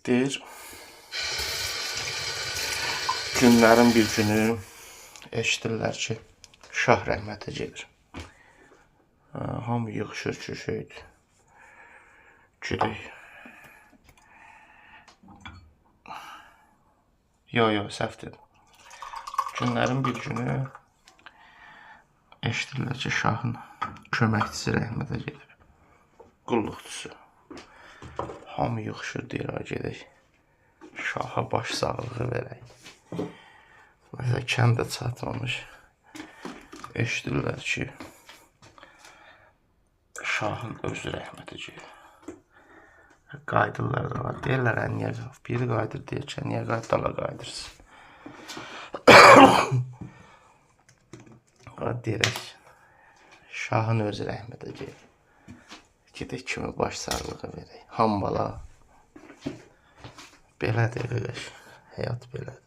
Deyir, günlərin bir günü eşidirlər ki, şah rəhmətə gedir. Hamı yığışır ki, şeydir, gedək. Yo, səhv dedim. Günlərin bir günü eşidirlər ki, şahın köməkçisi rəhmətə gedir. Qulluqçusu. Hamı yığışır, deyir, gedək. Şaha baş sağlığı verək. Mesela kəndə çatmamış. Eşidirlər ki, şahın özü rəhmətə gedir. Qayıdırlar da var. Deyirlər, niyə biri qayıdır, deyir ki, niyə dala qayıdırsın? Deyirək, şahın özü rəhmətə gedir. Gedək kimi baş sağlığı verək. Hambala. Belədir, həyat belədir.